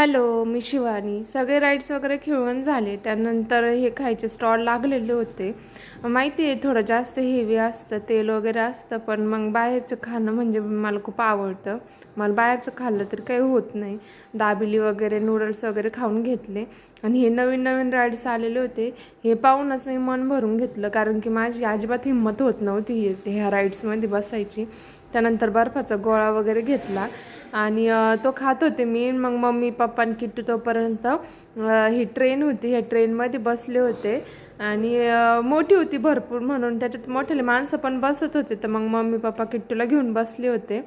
Hello, मी शिवानी. सगळे rides वगैरे खेळून झाले. त्यानंतर हे खायचे स्टॉल लागलेले होते. माहिती आहे थोडं जास्त हेवी असतं, तेल वगैरे असतं, पण मग बाहेरचं खाणं म्हणजे मला खूप आवडतं. मला बाहेरचं खाल्लं तर काही होत नाही. दाबेली वगैरे, नूडल्स वगैरे खाऊन घेतले आणि हे नवीन नवीन राईड्स आलेले होते. हे पाहूनच मी मन भरून घेतलं, कारण की माझी अजिबात हिंमत होत नव्हती ह्या राईड्समध्ये बसायची. त्यानंतर बर्फाचा गोळा वगैरे घेतला आणि तो खात होते मी. मग मम्मी पप्पा आणि किट्टू तोपर्यंत ही ट्रेन होती, ह्या ट्रेनमध्ये बसले होते आणि मोठी होती भरपूर म्हणून त्याच्यात मोठेले माणसं पण बसत होते. तर मग मम्मी पप्पा किट्टूला घेऊन बसले होते.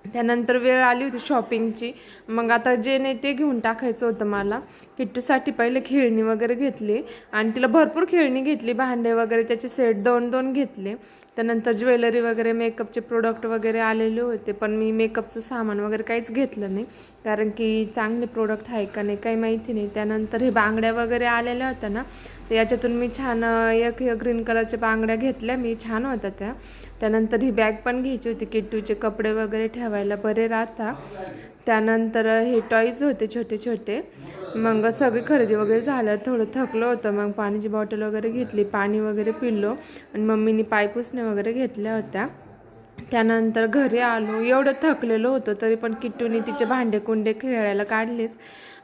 त्यानंतर वेळ आली होती शॉपिंगची. मग आता जे नाही ते घेऊन टाकायचं होतं मला. किट्टूसाठी पहिले खेळणी वगैरे घेतली आणि तिला भरपूर खेळणी घेतली, भांडे वगैरे त्याचे सेट 2-2 घेतले. त्यानंतर ज्वेलरी वगैरे, मेकअपचे प्रोडक्ट वगैरे आलेले होते, पण मी मेकअपचं सामान वगैरे काहीच घेतलं नाही, कारण की चांगले प्रोडक्ट आहे का नाही काही माहिती नाही. त्यानंतर हे बांगड्या वगैरे आलेल्या होत्या ना, तर याच्यातून मी छान एक ग्रीन कलरच्या बांगड्या घेतल्या मी, छान होत्या त्या. त्यानंतर ही बॅग पण घ्यायची होती, किट्टूचे कपडे वगैरे ठेवायला बरे राहतात. त्यानंतर हे टॉईज होते छोटे छोटे. मग सगळी खरेदी वगैरे झाल्यावर थोडं थकलं होतं, मग पाण्याची बॉटल वगैरे घेतली, पाणी वगैरे पिलो आणि मम्मीनी पायपुसण्या वगैरे घेतल्या होत्या. त्यानंतर घरी आलो. एवढं थकलेलो होतो तरी पण किट्टूने तिचे भांडे कुंडे खेळायला काढलेच.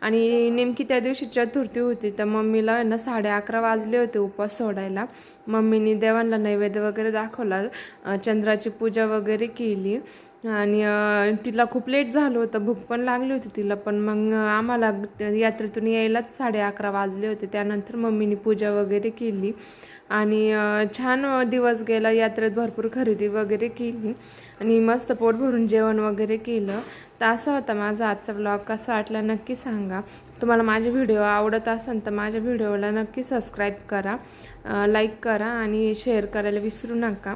आणि नेमकी त्या दिवशी चतुर्थी होती, तर मम्मीला ना 11:30 वाजले होते उपवास सोडायला. मम्मीनी देवांना नैवेद्य वगैरे दाखवला, चंद्राची पूजा वगैरे केली आणि तिला खूप लेट झालं होतं, भूक पण लागली होती तिला. पण मग आम्हाला यात्रेतून यायलाच 11:30 वाजले होते. त्यानंतर मम्मीनी पूजा वगैरे केली आणि छान दिवस गेला. यात्रेत भरपूर खरेदी वगैरे केली आणि मस्त पोट भरून जेवण वगैरे केलं. तर असा होता माझा आजचा व्लॉग. कसा वाटला नक्की सांगा. तुम्हाला माझे व्हिडिओ आवडत असेल तर माझ्या व्हिडिओला नक्की सबस्क्राईब करा, लाईक करा आणि शेअर करायला विसरू नका.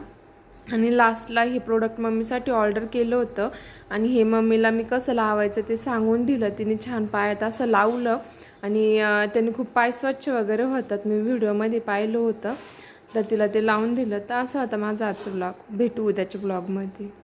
आणि लास्टला हे प्रोडक्ट मम्मीसाठी ऑर्डर केलं होतं आणि हे मम्मीला मी कसं लावायचं ते सांगून दिलं. तिने छान पायात असं लावलं आणि त्याने खूप पाय स्वच्छ वगैरे होतात, मी व्हिडिओमध्ये पाहिलं होतं. तर तिला ते लावून दिलं. तर असा होता माझा आजचा ब्लॉग. भेटू उद्याच्या ब्लॉगमध्ये.